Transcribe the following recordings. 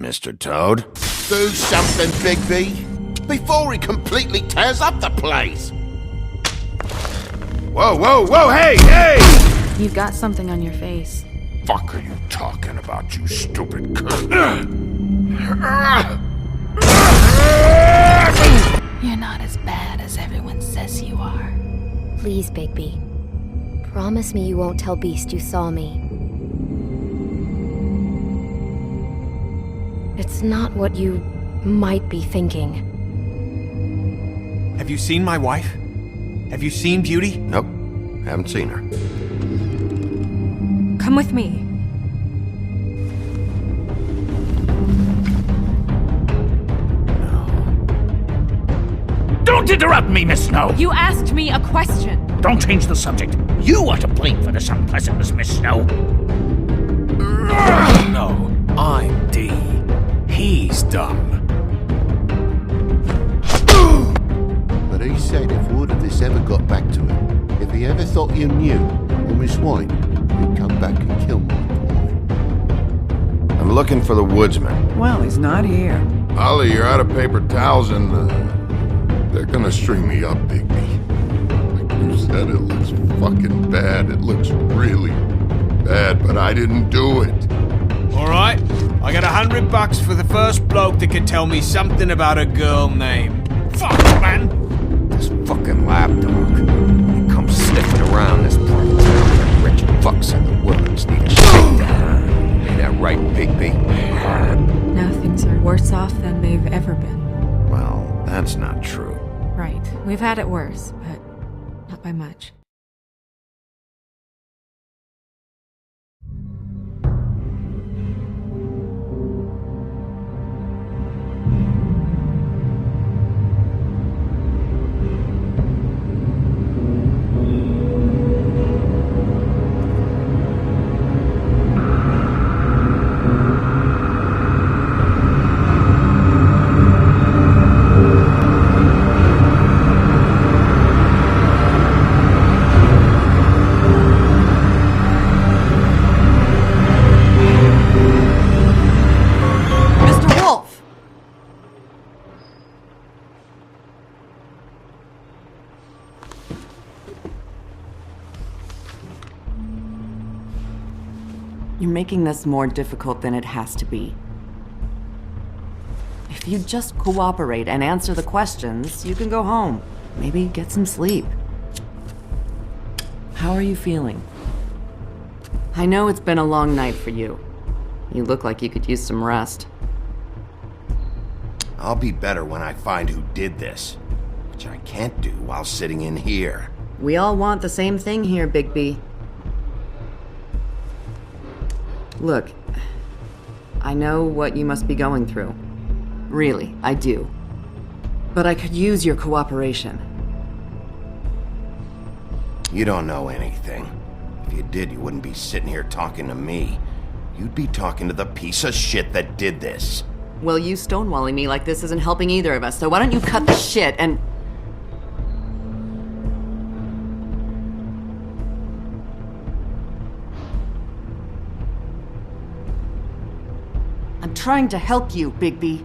Mr. Toad? Do something, Bigby, before he completely tears up the place! Whoa, whoa, whoa, hey, hey! You've got something on your face. Fuck are you talking about, you stupid cunt? You're not as bad as everyone says you are. Please, Bigby. Promise me you won't tell Beast you saw me. It's not what you might be thinking. Have you seen my wife? Have you seen Beauty? Nope, haven't seen her. Come with me. Don't interrupt me, Miss Snow! You asked me a question. Don't change the subject. You are to blame for this unpleasantness, Miss Snow. No, I'm D. He's dumb. But he said if word of this ever got back to him, if he ever thought you knew, or Miss White, he'd come back and kill my boy. I'm looking for the woodsman. Well, he's not here. Ollie, you're out of paper towels and they're gonna string me up, Bigby. Like you said, it looks fucking bad. It looks really bad, but I didn't do it. Alright, I got $100 for the first bloke that can tell me something about a girl name. Fuck, man! This fucking lapdog. He comes sniffing around this part of town. Rich fucks in the woods need a shakedown. Ain't that right, Bigby? Now things are worse off than they've ever been. Well, that's not true. Right. We've had it worse, but not by much. You're making this more difficult than it has to be. If you just cooperate and answer the questions, you can go home. Maybe get some sleep. How are you feeling? I know it's been a long night for you. You look like you could use some rest. I'll be better when I find who did this, which I can't do while sitting in here. We all want the same thing here, Bigby. Look, I know what you must be going through. Really, I do. But I could use your cooperation. You don't know anything. If you did, you wouldn't be sitting here talking to me. You'd be talking to the piece of shit that did this. Well, you stonewalling me like this isn't helping either of us, so why don't you cut the shit and... I'm trying to help you, Bigby.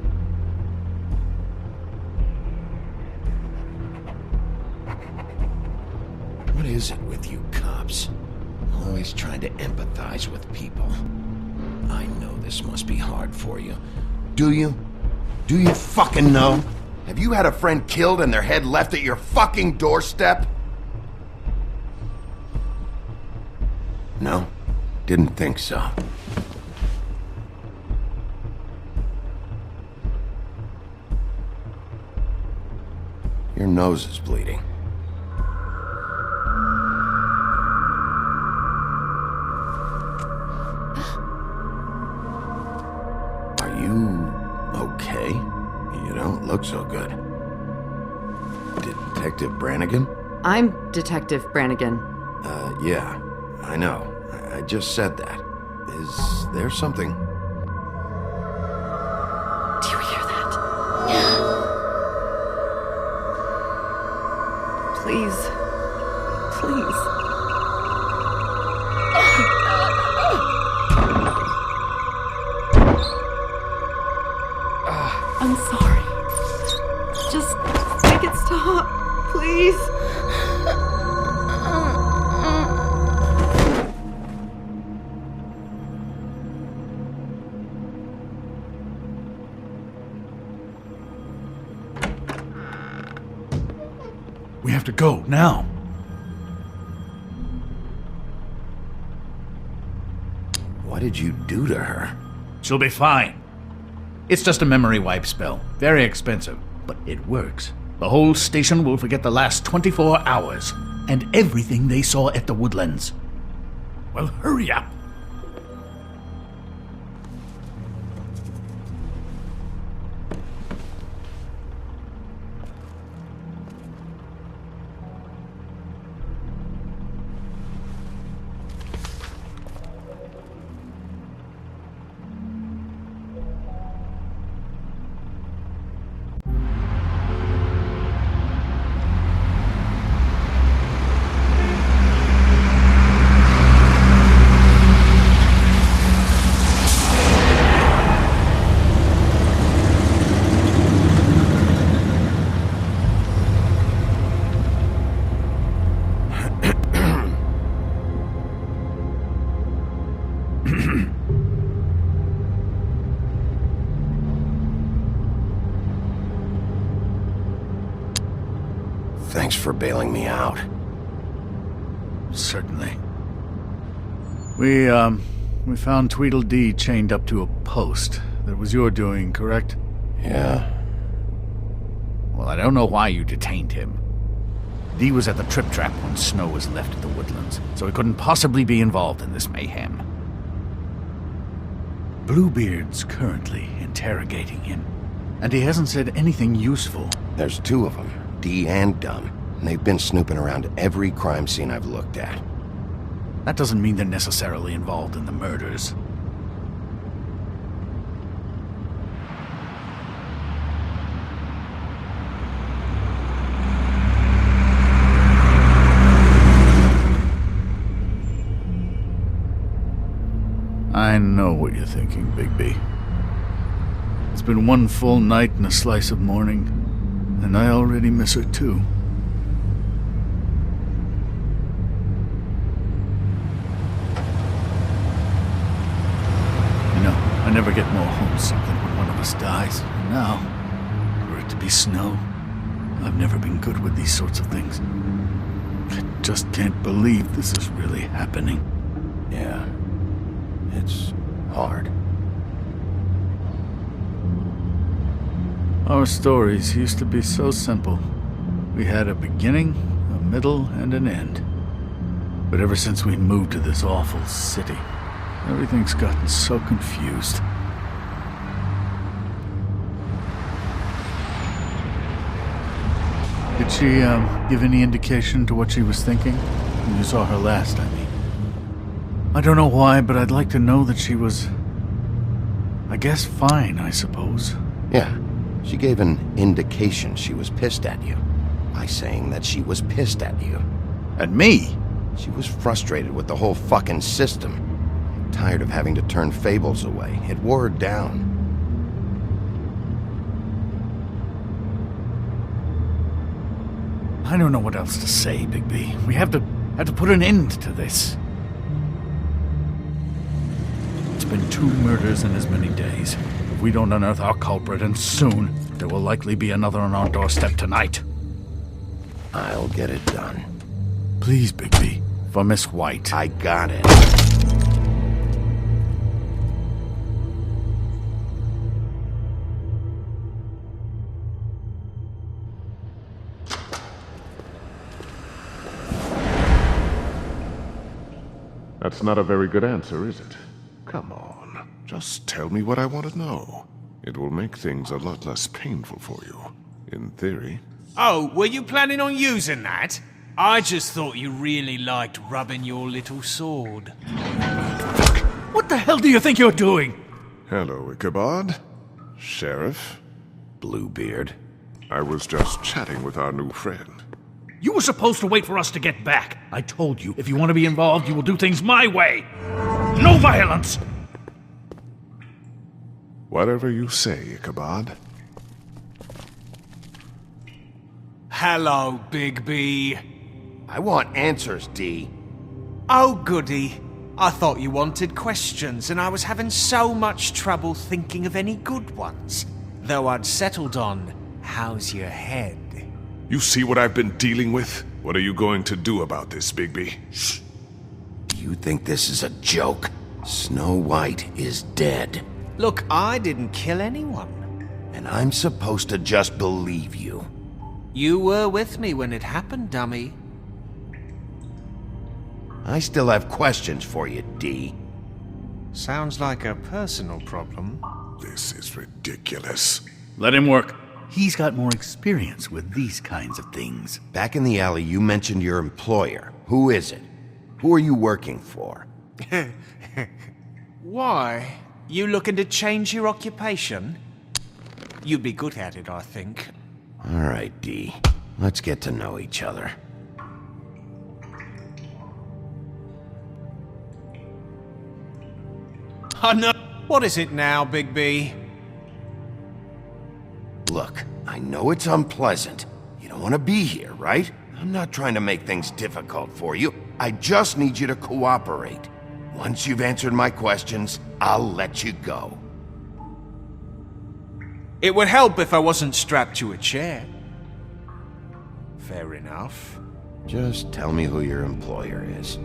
What is it with you cops? Always trying to empathize with people. I know this must be hard for you. Do you? Do you fucking know? Have you had a friend killed and their head left at your fucking doorstep? No? Didn't think so. Your nose is bleeding. Are you okay? You don't look so good. Detective Brannigan? I'm Detective Brannigan. Yeah, I know. I just said that. Is there something? Do you hear that? Please. Please. I'm sorry. Just make it stop, please. We have to go, now. What did you do to her? She'll be fine. It's just a memory wipe spell. Very expensive, but it works. The whole station will forget the last 24 hours and everything they saw at the Woodlands. Well, hurry up. Thanks for bailing me out. Certainly. We found Tweedledee chained up to a post. That was your doing, correct? Yeah. Well, I don't know why you detained him. Dee was at the Trip Trap when Snow was left at the Woodlands, so he couldn't possibly be involved in this mayhem. Bluebeard's currently interrogating him, and he hasn't said anything useful. There's two of them, Dee and Dunn, and they've been snooping around every crime scene I've looked at. That doesn't mean they're necessarily involved in the murders. I know what you're thinking, Bigby. It's been one full night and a slice of morning, and I already miss her too. You know, I never get more homesick than when one of us dies. And now, for it to be Snow, I've never been good with these sorts of things. I just can't believe this is really happening. Yeah. It's hard. Our stories used to be so simple. We had a beginning, a middle, and an end. But ever since we moved to this awful city, everything's gotten so confused. Did she, give any indication to what she was thinking? When you saw her last, I mean. I don't know why, but I'd like to know that she was, I guess, fine, I suppose. Yeah, she gave an indication she was pissed at you by saying that she was pissed at you. At me? She was frustrated with the whole fucking system. Tired of having to turn Fables away. It wore her down. I don't know what else to say, Bigby. We have to put an end to this. It's been 2 murders in as many days. If we don't unearth our culprit, and soon, there will likely be another on our doorstep tonight. I'll get it done. Please, Bigby. For Miss White. I got it. That's not a very good answer, is it? Come on. Just tell me what I want to know. It will make things a lot less painful for you. In theory. Oh, were you planning on using that? I just thought you really liked rubbing your little sword. What the hell do you think you're doing? Hello, Ichabod. Sheriff. Bluebeard. I was just chatting with our new friend. You were supposed to wait for us to get back. I told you, if you want to be involved, you will do things my way. No violence! Whatever you say, Ichabod. Hello, Bigby. I want answers, D. Oh, goody. I thought you wanted questions, and I was having so much trouble thinking of any good ones. Though I'd settled on, how's your head? You see what I've been dealing with? What are you going to do about this, Bigby? Shh. Do you think this is a joke? Snow White is dead. Look, I didn't kill anyone. And I'm supposed to just believe you. You were with me when it happened, dummy. I still have questions for you, D. Sounds like a personal problem. This is ridiculous. Let him work. He's got more experience with these kinds of things. Back in the alley, you mentioned your employer. Who is it? Who are you working for? Why? You looking to change your occupation? You'd be good at it, I think. All right, D. Let's get to know each other. I know. What is it now, Bigby? Look, I know it's unpleasant. You don't want to be here, right? I'm not trying to make things difficult for you. I just need you to cooperate. Once you've answered my questions, I'll let you go. It would help if I wasn't strapped to a chair. Fair enough. Just tell me who your employer is.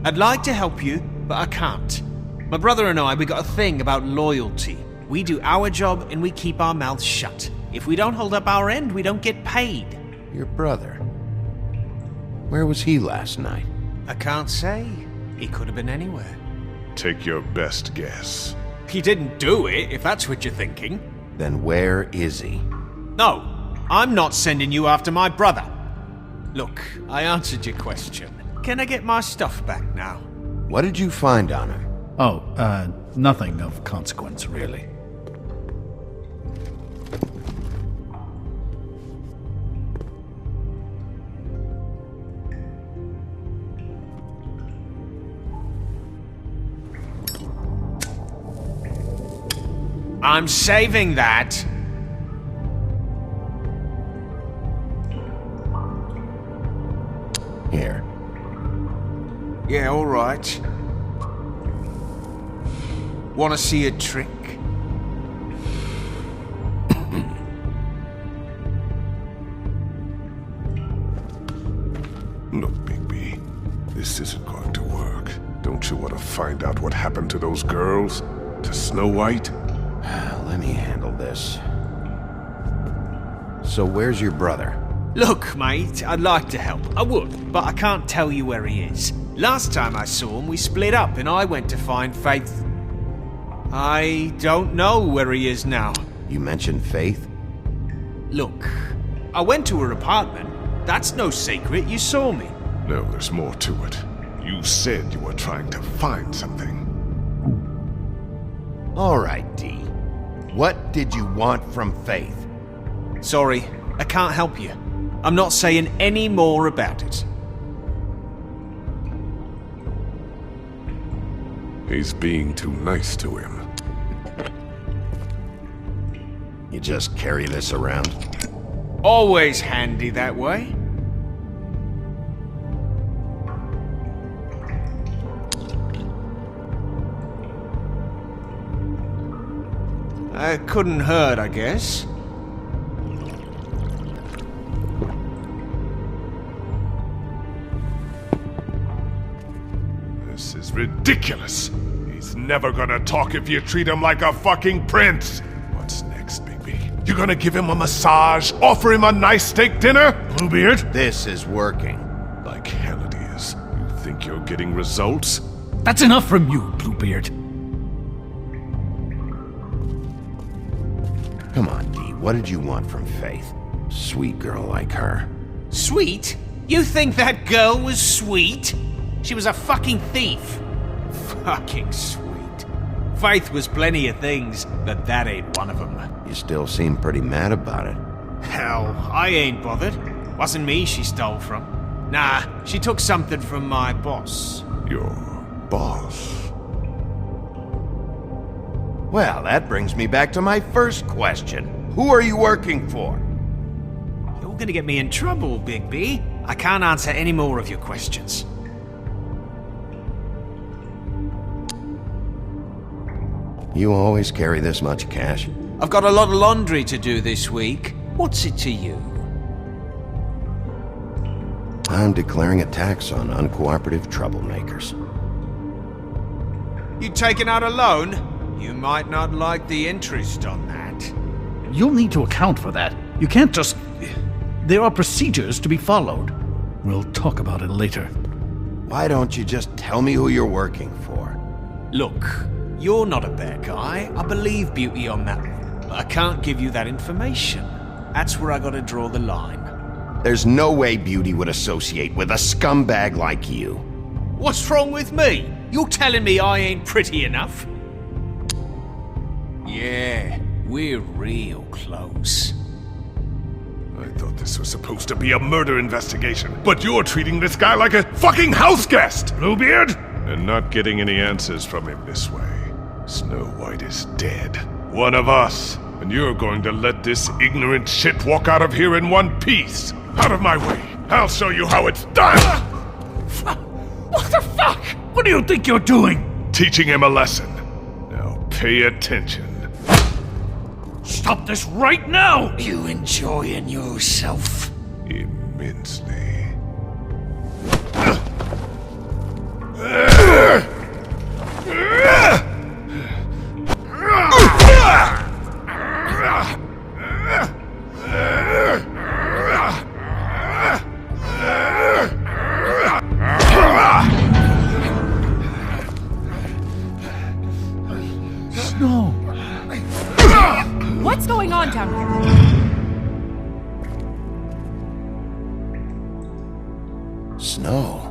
I'd like to help you, but I can't. My brother and I, we got a thing about loyalty. We do our job and we keep our mouths shut. If we don't hold up our end, we don't get paid. Your brother. Where was he last night? I can't say. He could have been anywhere. Take your best guess. He didn't do it, if that's what you're thinking. Then where is he? No, I'm not sending you after my brother. Look, I answered your question. Can I get my stuff back now? What did you find on him? Oh, nothing of consequence, really. I'm saving that. Here. Yeah, all right. Want to see a trick? Look, Bigby, this isn't going to work. Don't you want to find out what happened to those girls? To Snow White? Let me handle this. So where's your brother? Look, mate, I'd like to help. I would, but I can't tell you where he is. Last time I saw him, we split up and I went to find Faith. I don't know where he is now. You mentioned Faith? Look, I went to her apartment. That's no secret, you saw me. No, there's more to it. You said you were trying to find something. All right, D. What did you want from Faith? Sorry, I can't help you. I'm not saying any more about it. He's being too nice to him. You just carry this around? Always handy that way. It couldn't hurt, I guess. This is ridiculous. He's never gonna talk if you treat him like a fucking prince. What's next, Bigby? You gonna give him a massage? Offer him a nice steak dinner? Bluebeard? This is working. Like hell it is. You think you're getting results? That's enough from you, Bluebeard. Come on, Dee. What did you want from Faith? Sweet girl like her. Sweet? You think that girl was sweet? She was a fucking thief. Fucking sweet. Faith was plenty of things, but that ain't one of them. You still seem pretty mad about it. Hell, I ain't bothered. Wasn't me she stole from. Nah, she took something from my boss. Your boss? Well, that brings me back to my first question. Who are you working for? You're gonna get me in trouble, Bigby. I can't answer any more of your questions. You always carry this much cash? I've got a lot of laundry to do this week. What's it to you? I'm declaring a tax on uncooperative troublemakers. You taking out a loan? You might not like the interest on that. You'll need to account for that. You can't just... There are procedures to be followed. We'll talk about it later. Why don't you just tell me who you're working for? Look, you're not a bad guy. I believe Beauty on that one. But I can't give you that information. That's where I gotta draw the line. There's no way Beauty would associate with a scumbag like you. What's wrong with me? You're telling me I ain't pretty enough? Yeah, we're real close. I thought this was supposed to be a murder investigation, but you're treating this guy like a fucking house guest, Bluebeard! And not getting any answers from him this way. Snow White is dead. One of us. And you're going to let this ignorant shit walk out of here in one piece. Out of my way. I'll show you how it's done! What the fuck? What do you think you're doing? Teaching him a lesson. Now pay attention. Stop this right now! You enjoying yourself? Immensely. Snow! What's going on down here? Snow.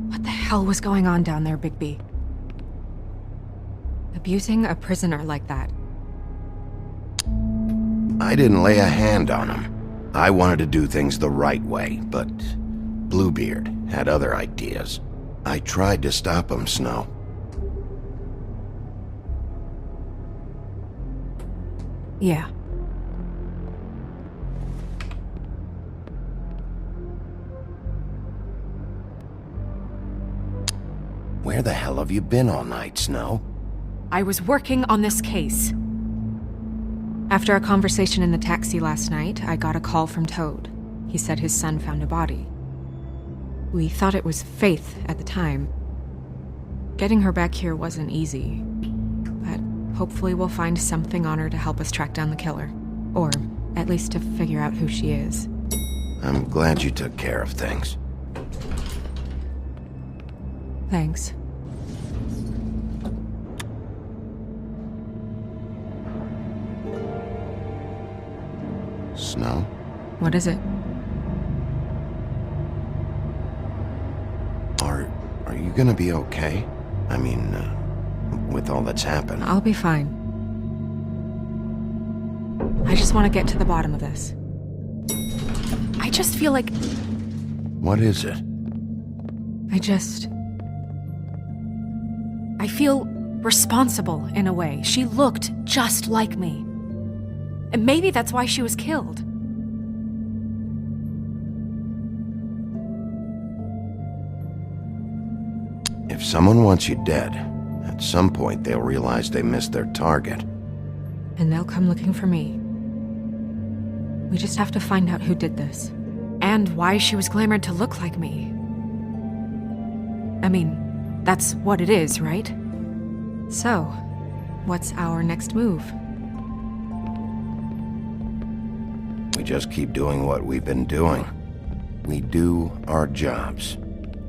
What the hell was going on down there, Bigby? Abusing a prisoner like that. I didn't lay a hand on him. I wanted to do things the right way, but Bluebeard had other ideas. I tried to stop him, Snow. Yeah. Where the hell have you been all night, Snow? I was working on this case. After our conversation in the taxi last night, I got a call from Toad. He said his son found a body. We thought it was Faith at the time. Getting her back here wasn't easy, but hopefully we'll find something on her to help us track down the killer. Or at least to figure out who she is. I'm glad you took care of things. Thanks. Snow? What is it? Are you gonna be okay? I mean, with all that's happened. I'll be fine. I just want to get to the bottom of this. I just feel like... What is it? I feel responsible in a way. She looked just like me. And maybe that's why she was killed. If someone wants you dead, at some point they'll realize they missed their target. And they'll come looking for me. We just have to find out who did this. And why she was glamored to look like me. I mean, that's what it is, right? So, what's our next move? We just keep doing what we've been doing. We do our jobs.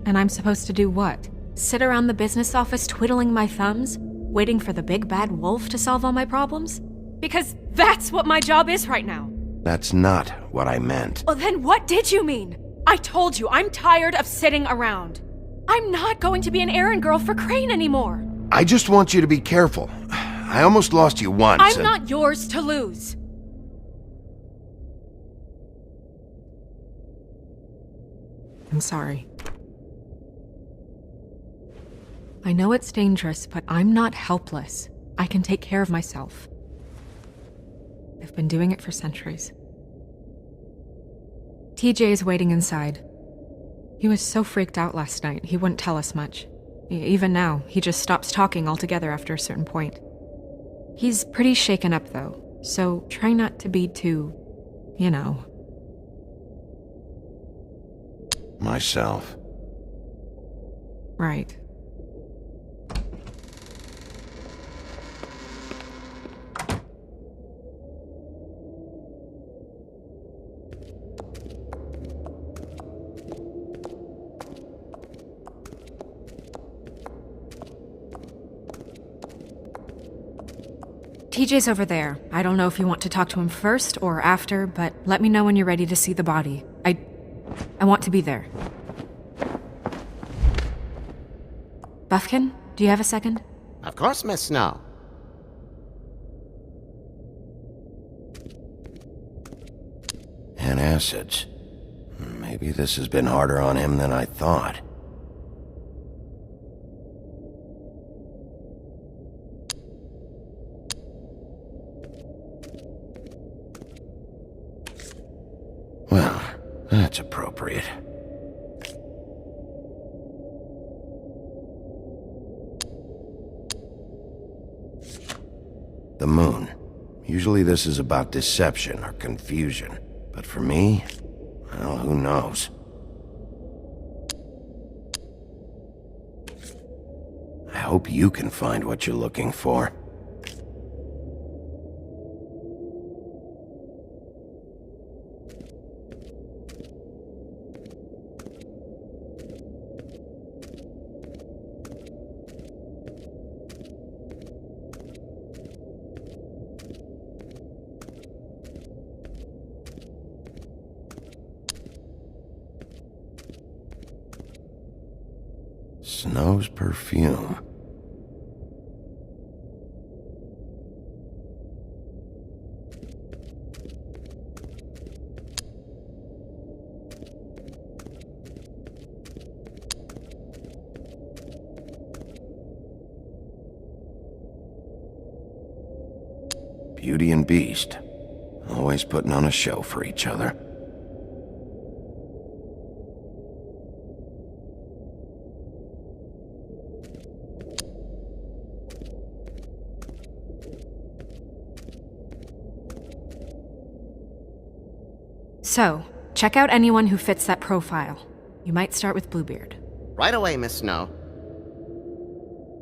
And I'm supposed to do what? Sit around the business office twiddling my thumbs, waiting for the big bad wolf to solve all my problems? Because that's what my job is right now. That's not what I meant. Well, then what did you mean? I told you, I'm tired of sitting around. I'm not going to be an errand girl for Crane anymore. I just want you to be careful. I almost lost you once. I'm not yours to lose. I'm sorry. I know it's dangerous, but I'm not helpless. I can take care of myself. I've been doing it for centuries. TJ is waiting inside. He was so freaked out last night, he wouldn't tell us much. Even now, he just stops talking altogether after a certain point. He's pretty shaken up, though, so try not to be too, you know. Myself. Right. TJ's over there. I don't know if you want to talk to him first or after, but let me know when you're ready to see the body. I want to be there. Buffkin, do you have a second? Of course, Miss Snow. Antacids. Maybe this has been harder on him than I thought. Well, that's appropriate. The moon. Usually this is about deception or confusion. But for me, well, who knows? I hope you can find what you're looking for. Snow's perfume. Beauty and Beast. Always putting on a show for each other. So, check out anyone who fits that profile. You might start with Bluebeard. Right away, Miss Snow.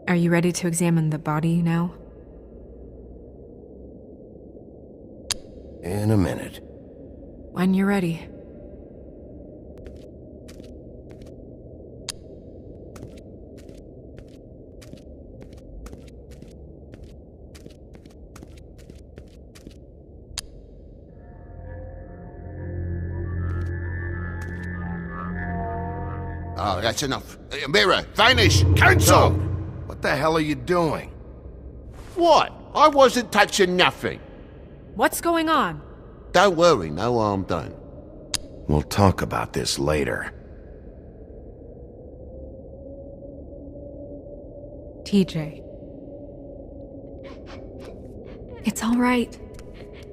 Are you ready to examine the body now? In a minute. When you're ready. Oh, that's enough. Mira, vanish! Cancel! What the hell are you doing? What? I wasn't touching nothing. What's going on? Don't worry, no harm done. We'll talk about this later. TJ. It's all right.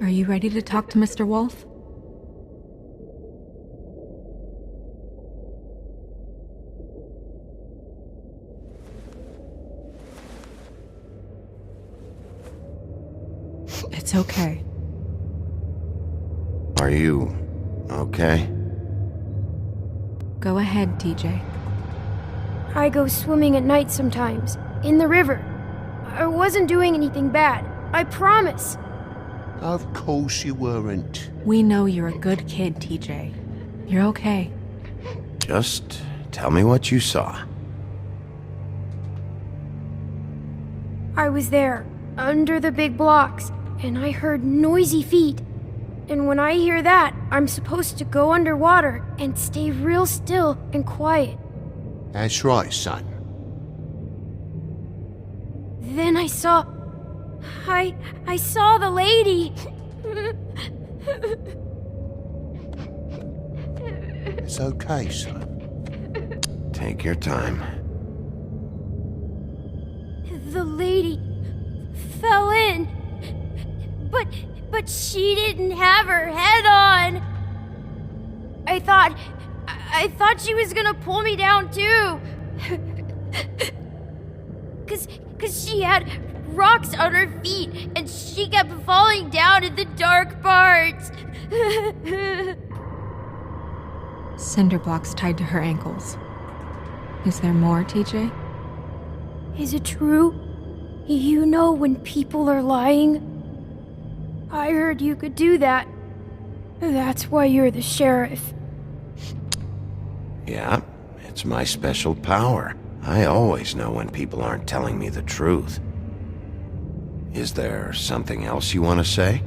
Are you ready to talk to Mr. Wolf? It's okay. Are you okay? Go ahead, TJ. I go swimming at night sometimes, in the river. I wasn't doing anything bad, I promise. Of course you weren't. We know you're a good kid, TJ. You're okay. Just tell me what you saw. I was there, under the big blocks, and I heard noisy feet. And when I hear that, I'm supposed to go underwater and stay real still and quiet. That's right, son. Then I saw the lady. It's okay, son. Take your time. The lady fell in. But she didn't have her head on. I thought she was gonna pull me down too. Cause she had rocks on her feet and she kept falling down in the dark parts. Cinder blocks tied to her ankles. Is there more, TJ? Is it true? You know when people are lying? I heard you could do that. That's why you're the sheriff. Yeah, it's my special power. I always know when people aren't telling me the truth. Is there something else you want to say?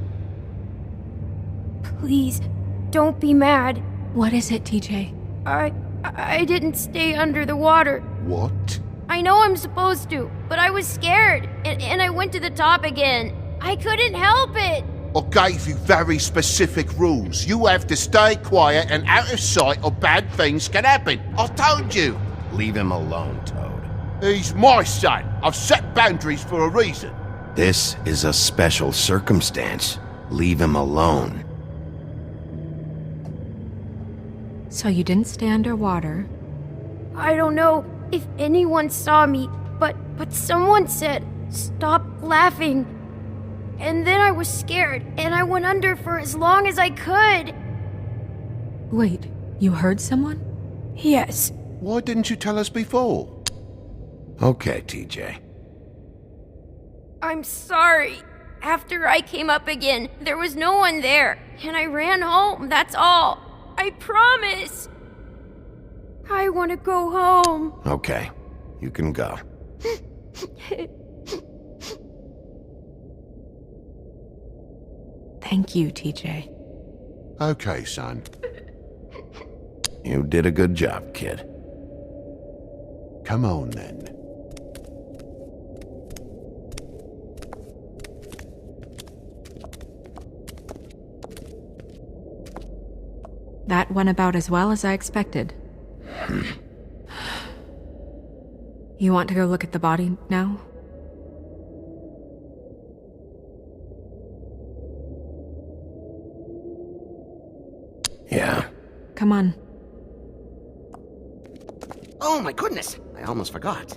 Please, don't be mad. What is it, TJ? I didn't stay under the water. What? I know I'm supposed to, but I was scared, and I went to the top again. I couldn't help it. I gave you very specific rules. You have to stay quiet and out of sight or bad things can happen. I told you. Leave him alone, Toad. He's my son. I've set boundaries for a reason. This is a special circumstance. Leave him alone. So you didn't stay underwater? I don't know if anyone saw me, but someone said, "Stop laughing." And then I was scared, and I went under for as long as I could. Wait, you heard someone? Yes. Why didn't you tell us before? Okay, TJ. I'm sorry. After I came up again, there was no one there, and I ran home, that's all. I promise. I want to go home. Okay, you can go. Thank you, TJ. Okay, son. You did a good job, kid. Come on, then. That went about as well as I expected. You want to go look at the body now? Yeah. Come on. Oh my goodness, I almost forgot.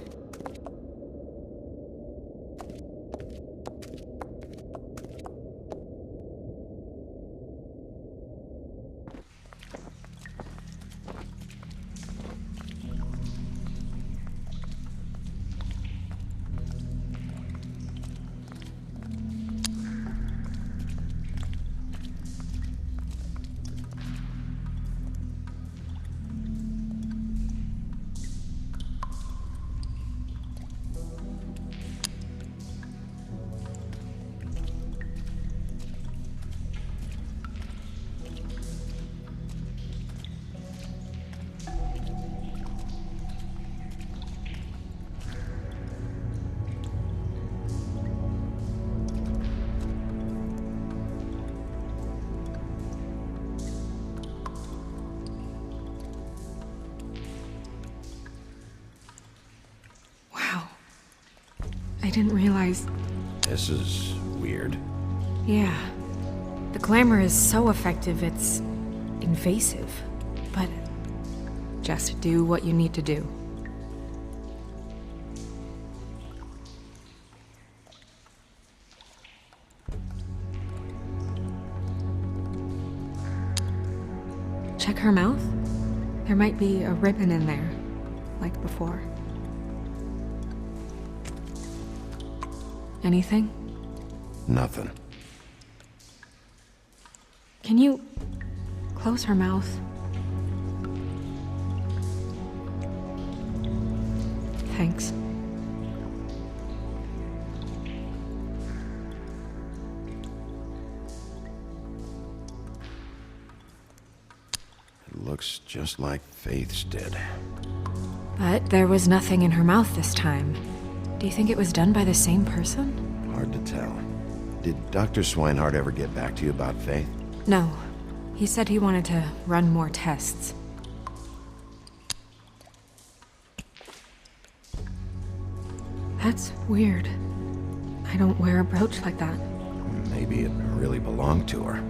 I didn't realize... This is weird. Yeah. The glamour is so effective, it's invasive. But just do what you need to do. Check her mouth. There might be a ribbon in there, like before. Anything? Nothing. Can you close her mouth? Thanks. It looks just like Faith's did. But there was nothing in her mouth this time. Do you think it was done by the same person? Hard to tell. Did Dr. Swinehart ever get back to you about Faith? No. He said he wanted to run more tests. That's weird. I don't wear a brooch like that. Maybe it really belonged to her.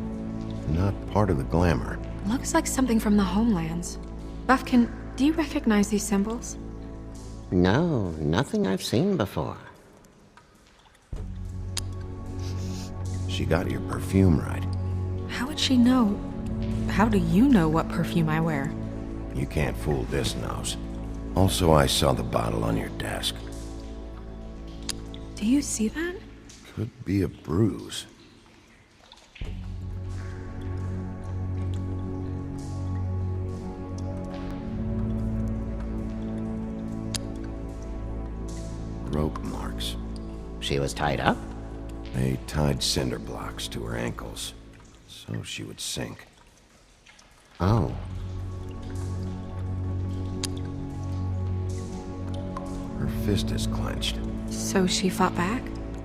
Not part of the glamour. Looks like something from the homelands. Buffkin, do you recognize these symbols? No, nothing I've seen before. She got your perfume right. How would she know? How do you know what perfume I wear? You can't fool this nose. Also, I saw the bottle on your desk. Do you see that? Could be a bruise. Rope marks. She was tied up? They tied cinder blocks to her ankles, so she would sink. Oh. Her fist is clenched. So she fought back?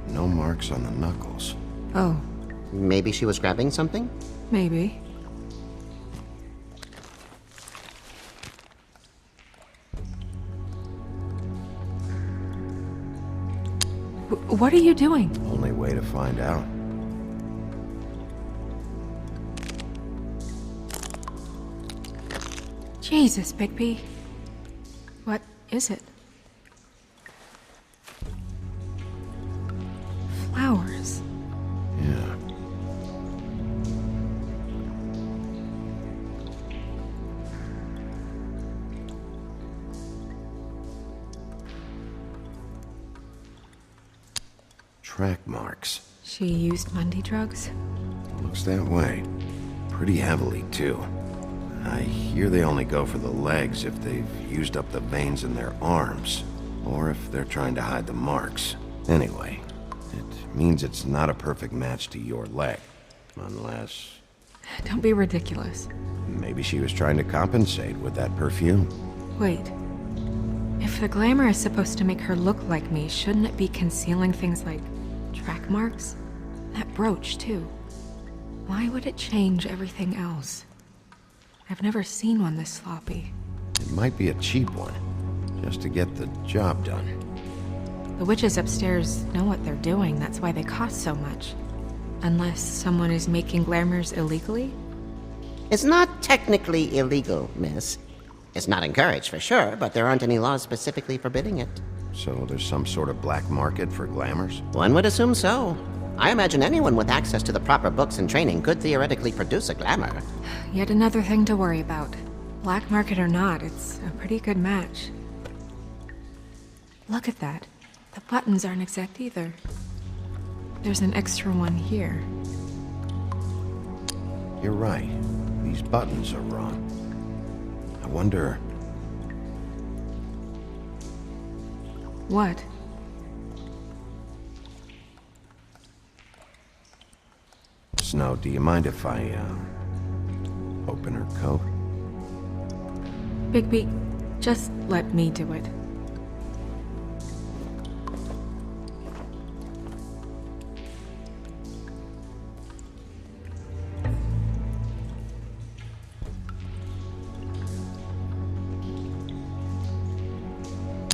No marks on the knuckles. Oh. Maybe she was grabbing something? Maybe. What are you doing? Only way to find out. Jesus, Bigby. What is it? Flowers. Yeah. Track marks. She used Mundy drugs? Looks that way. Pretty heavily, too. I hear they only go for the legs if they've used up the veins in their arms, or if they're trying to hide the marks. Anyway, it means it's not a perfect match to your leg. Unless... Don't be ridiculous. maybe she was trying to compensate with that perfume. Wait. If the glamour is supposed to make her look like me, shouldn't it be concealing things like track marks? That brooch, too. Why would it change everything else? I've never seen one this sloppy. It might be a cheap one, just to get the job done. The witches upstairs know what they're doing, that's why they cost so much. Unless someone is making glamours illegally? It's not technically illegal, miss. It's not encouraged for sure, but there aren't any laws specifically forbidding it. So there's some sort of black market for glamours? One would assume so. I imagine anyone with access to the proper books and training could theoretically produce a glamour. Yet another thing to worry about. Black market or not, it's a pretty good match. Look at that. The buttons aren't exact either. There's an extra one here. You're right. These buttons are wrong. I wonder... What? Snow, do you mind if I, open her coat? Bigby, just let me do it.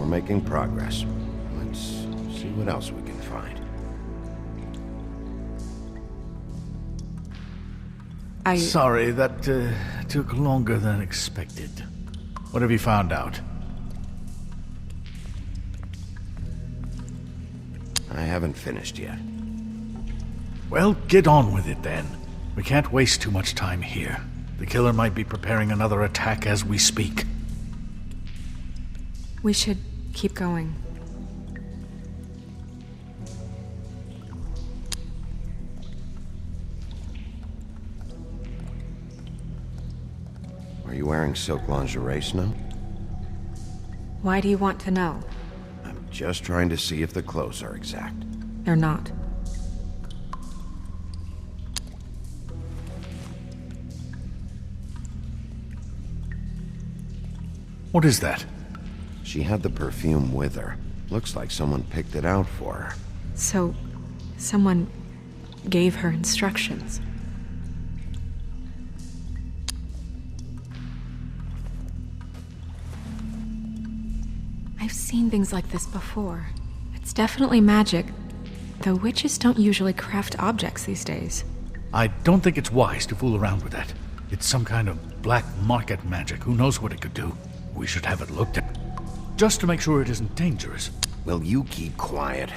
We're making progress. Let's see what what else we can find. Sorry, that took longer than expected. What have you found out? I haven't finished yet. Well, get on with it then. We can't waste too much time here. The killer might be preparing another attack as we speak. We should keep going. Are you wearing silk lingerie, Snow? Why do you want to know? I'm just trying to see if the clothes are exact. They're not. What is that? She had the perfume with her. Looks like someone picked it out for her. So, someone gave her instructions. I've seen things like this before. It's definitely magic, though witches don't usually craft objects these days. I don't think it's wise to fool around with that. It's some kind of black market magic. Who knows what it could do? We should have it looked at. Just to make sure it isn't dangerous. Will you keep quiet?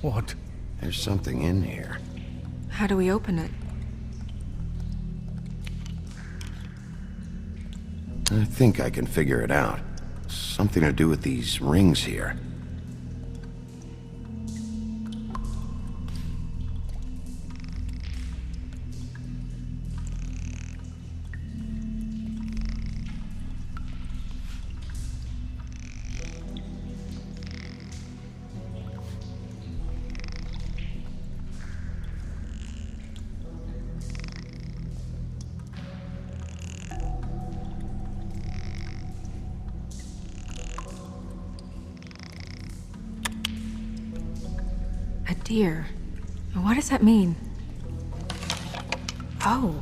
What? There's something in here. How do we open it? I think I can figure it out. Something to do with these rings here. A deer. What does that mean? Oh.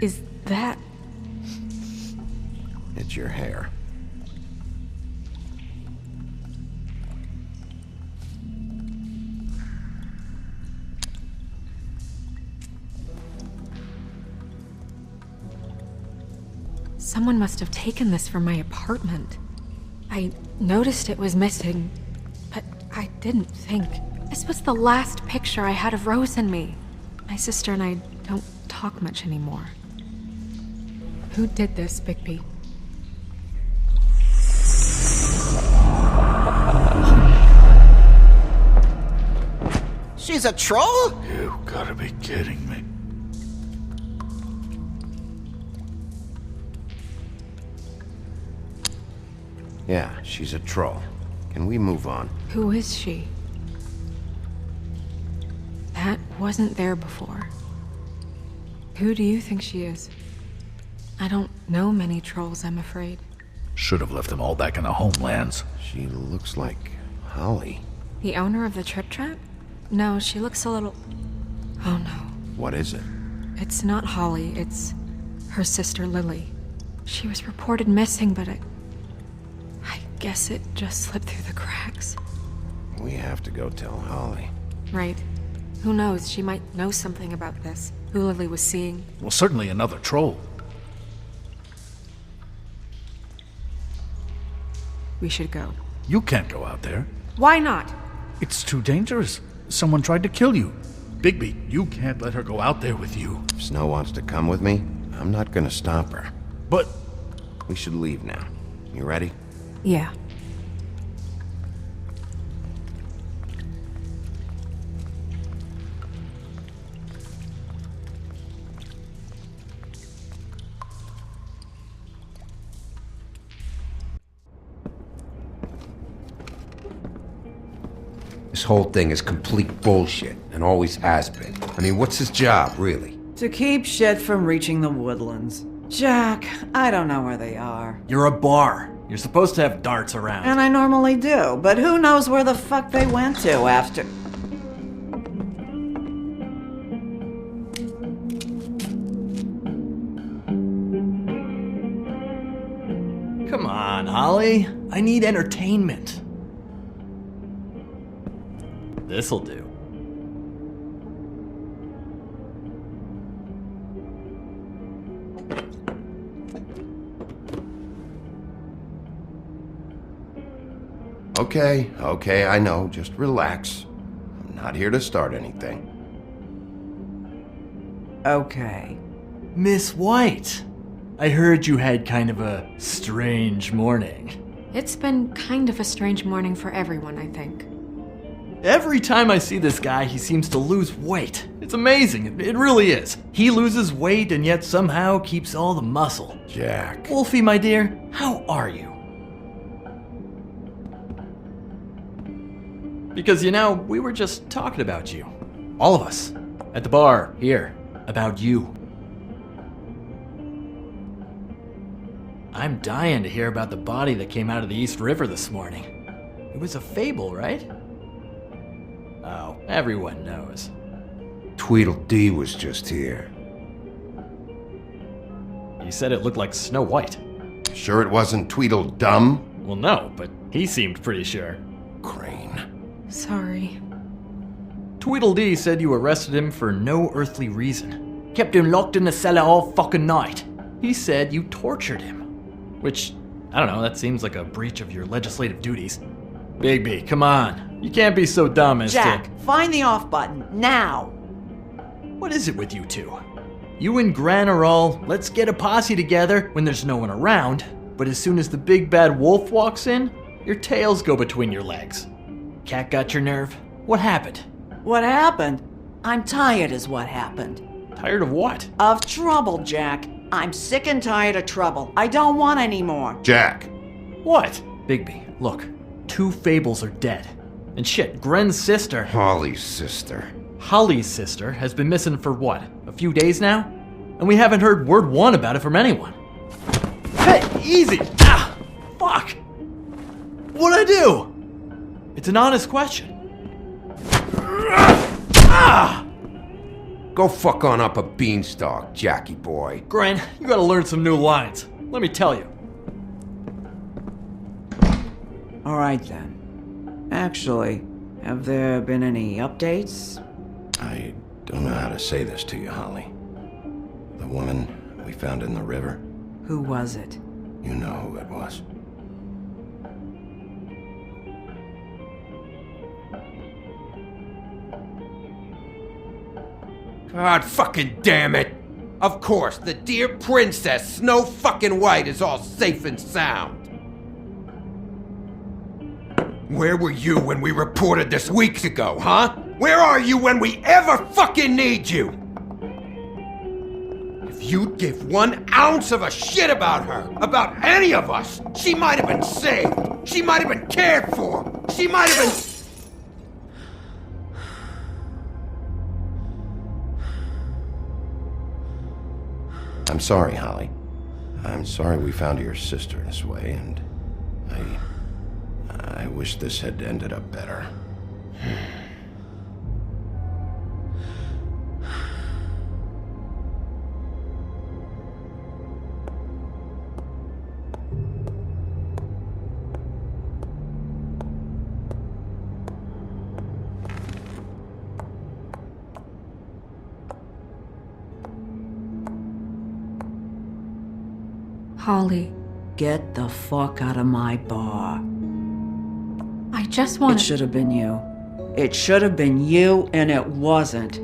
Is that... It's your hair. Someone must have taken this from my apartment. I noticed it was missing, but I didn't think. This was the last picture I had of Rose and me. My sister and I don't talk much anymore. Who did this, Bigby? She's a troll? You gotta be kidding me. Yeah, she's a troll. Can we move on? Who is she? That wasn't there before. Who do you think she is? I don't know many trolls, I'm afraid. Should have left them all back in the homelands. She looks like Holly. The owner of the Trip Trap? No, she looks a little... Oh no. What is it? It's not Holly, it's her sister Lily. She was reported missing, but I guess it just slipped through the cracks. We have to go tell Holly. Right. Who knows, she might know something about this. Who Lily was seeing. Well, certainly another troll. We should go. You can't go out there. Why not? It's too dangerous. Someone tried to kill you. Bigby, you can't let her go out there with you. If Snow wants to come with me, I'm not gonna stop her. But... We should leave now. You ready? Yeah. This whole thing is complete bullshit, and always has been. I mean, what's his job, really? To keep shit from reaching the woodlands. Jack, I don't know where they are. You're a bar. You're supposed to have darts around. And I normally do, but who knows where the fuck they went to after... Holly. I need entertainment. This'll do. Okay, I know. Just relax. I'm not here to start anything. Okay. Miss White, I heard you had kind of a strange morning. It's been kind of a strange morning for everyone, I think. Every time I see this guy, he seems to lose weight. It's amazing. It really is. He loses weight and yet somehow keeps all the muscle. Jack. Wolfie, my dear, how are you? Because, we were just talking about you. All of us. At the bar, here. About you. I'm dying to hear about the body that came out of the East River this morning. It was a fable, right? Oh, everyone knows. Tweedledee was just here. He said it looked like Snow White. Sure it wasn't Tweedledum? Well, no, but he seemed pretty sure. Crane. Sorry. Tweedledee said you arrested him for no earthly reason. Kept him locked in the cellar all fucking night. He said you tortured him. Which, I don't know, that seems like a breach of your legislative duties. Bigby, come on. You can't be so dumb as Jack, to... find the off button, now! What is it with you two? You and Gran are all, let's get a posse together when there's no one around, but as soon as the big bad wolf walks in, your tails go between your legs. Cat got your nerve? What happened? What happened? I'm tired is what happened. Tired of what? Of trouble, Jack. I'm sick and tired of trouble. I don't want any more. Jack. What? Bigby, look. 2 fables are dead. And shit, Gren's sister... Holly's sister. Holly's sister has been missing for what? A few days now? And we haven't heard word one about it from anyone. Hey, easy! Ah! Fuck! What'd I do? It's an honest question. Ah! Go fuck on up a beanstalk, Jackie boy. Gren, you gotta learn some new lines. Let me tell you. Alright then. Actually, have there been any updates? I don't know how to say this to you, Holly. The woman we found in the river. Who was it? You know who it was. God fucking damn it! Of course, the dear princess, Snow fucking White, is all safe and sound. Where were you when we reported this weeks ago, huh? Where are you when we ever fucking need you? If you'd give 1 ounce of a shit about her, about any of us, she might have been saved. She might have been cared for. She might have been... I'm sorry, Holly. I'm sorry we found your sister this way, and I wish this had ended up better. Holly, Get the fuck out of my bar. I just want It should have been you. It should have been you, and it wasn't.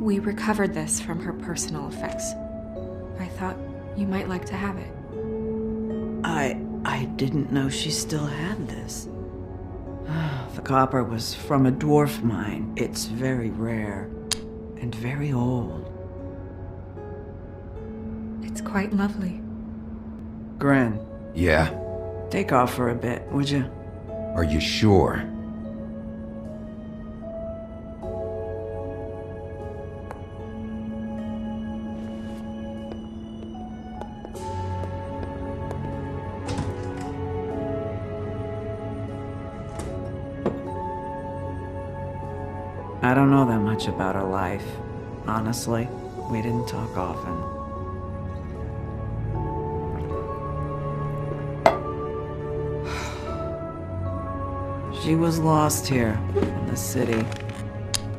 We recovered this from her personal effects. I thought you might like to have it. I didn't know she still had this. The copper was from a dwarf mine. It's very rare and very old. It's quite lovely. Gren, Yeah? take off for a bit, would you? Are you sure? I don't know that much about her life. Honestly, we didn't talk often. She was lost here in the city.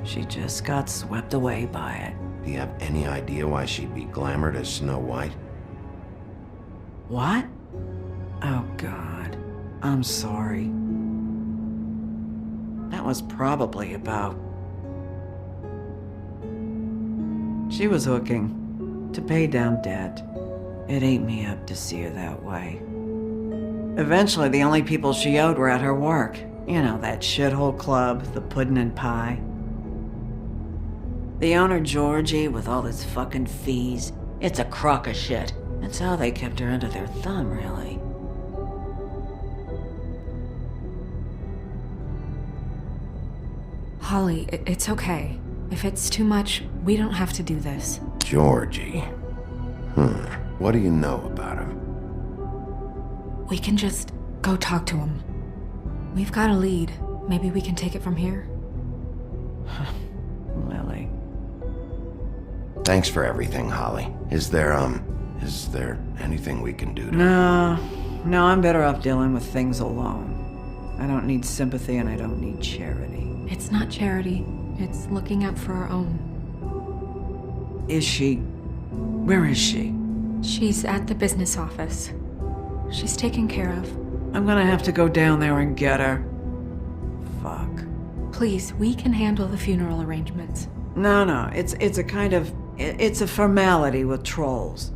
She just got swept away by it. Do you have any idea why she'd be glamored as Snow White? What? Oh, God. I'm sorry. That was probably about... She was hooking to pay down debt. It ate me up to see her that way. Eventually, the only people she owed were at her work. You know, that shithole club, the Puddin' and Pie. The owner, Georgie, with all his fucking fees, it's a crock of shit. That's how they kept her under their thumb, really. Holly, it's okay. If it's too much, we don't have to do this. Georgie. What do you know about him? We can just go talk to him. We've got a lead. Maybe we can take it from here? Lily. Thanks for everything, Holly. Is there anything we can do to... No, I'm better off dealing with things alone. I don't need sympathy and I don't need charity. It's not charity. It's looking out for our own. Is she? Where is she? She's at the business office. She's taken care of. I'm gonna have to go down there and get her. Fuck. Please, we can handle the funeral arrangements. No, it's a kind of... It's a formality with trolls.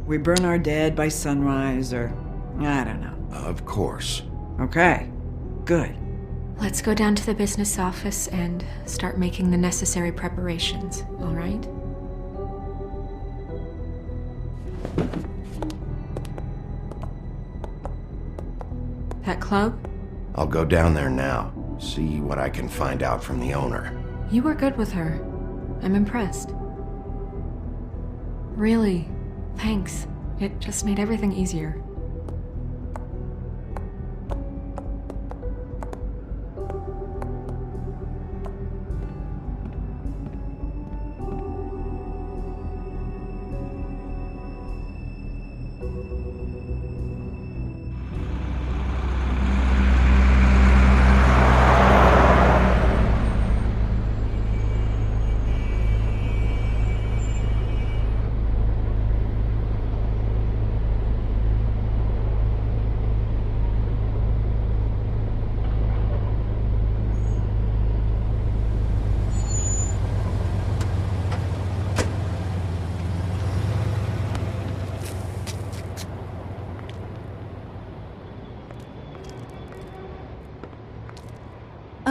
We burn our dead by sunrise, or... I don't know. Of course. Okay. Good. Let's go down to the business office and start making the necessary preparations, all right? That club? I'll go down there now. See what I can find out from the owner. You were good with her. I'm impressed. Really, thanks. It just made everything easier.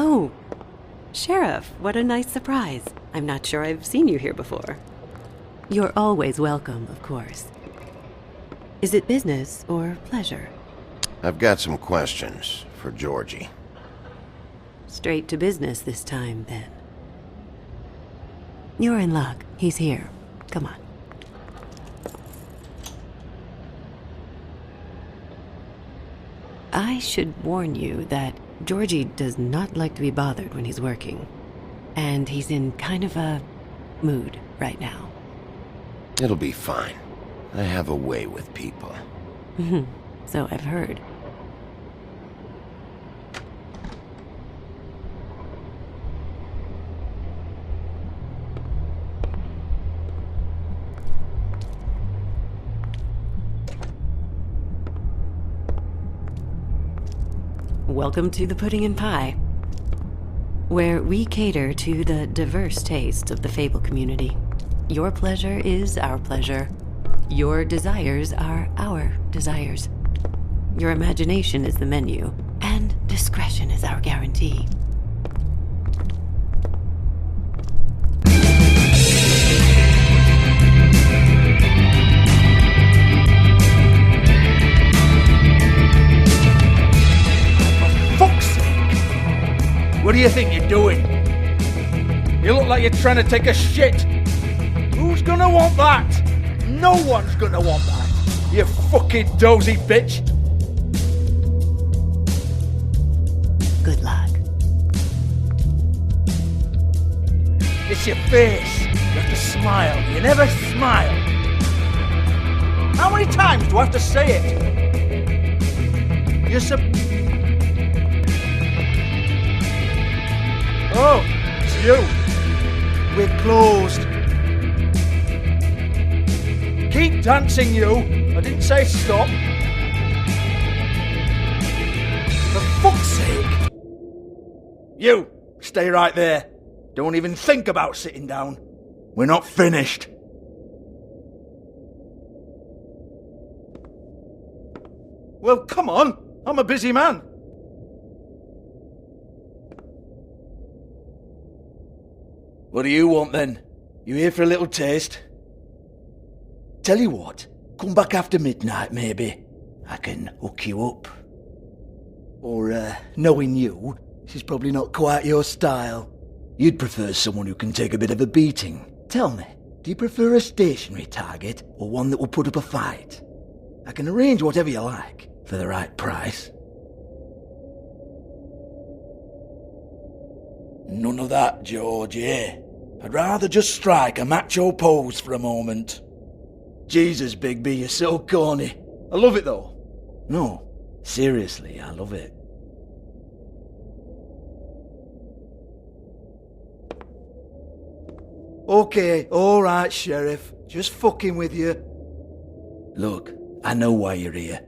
Oh, Sheriff, what a nice surprise. I'm not sure I've seen you here before. You're always welcome, of course. Is it business or pleasure? I've got some questions for Georgie. Straight to business this time, then. You're in luck. He's here. Come on. I should warn you that Georgie does not like to be bothered when he's working. And he's in kind of a mood right now. It'll be fine. I have a way with people. So I've heard. Welcome to the Pudding and Pie, where we cater to the diverse tastes of the Fable community. Your pleasure is our pleasure. Your desires are our desires. Your imagination is the menu, and discretion is our guarantee. What do you think you're doing? You look like you're trying to take a shit. Who's gonna want that? No one's gonna want that. You fucking dozy bitch. Good luck. It's your face. You have to smile. You never smile. How many times do I have to say it? You're Oh, it's you. We're closed. Keep dancing, you. I didn't say stop. For fuck's sake. You, stay right there. Don't even think about sitting down. We're not finished. Well, come on. I'm a busy man. What do you want then? You here for a little taste? Tell you what, come back after midnight maybe. I can hook you up. Or, knowing you, this is probably not quite your style. You'd prefer someone who can take a bit of a beating. Tell me, do you prefer a stationary target or one that will put up a fight? I can arrange whatever you like for the right price. None of that, George, eh? I'd rather just strike a macho pose for a moment. Jesus, Bigby, you're so corny. I love it though. No, seriously, I love it. Okay, alright, Sheriff. Just fucking with you. Look, I know why you're here.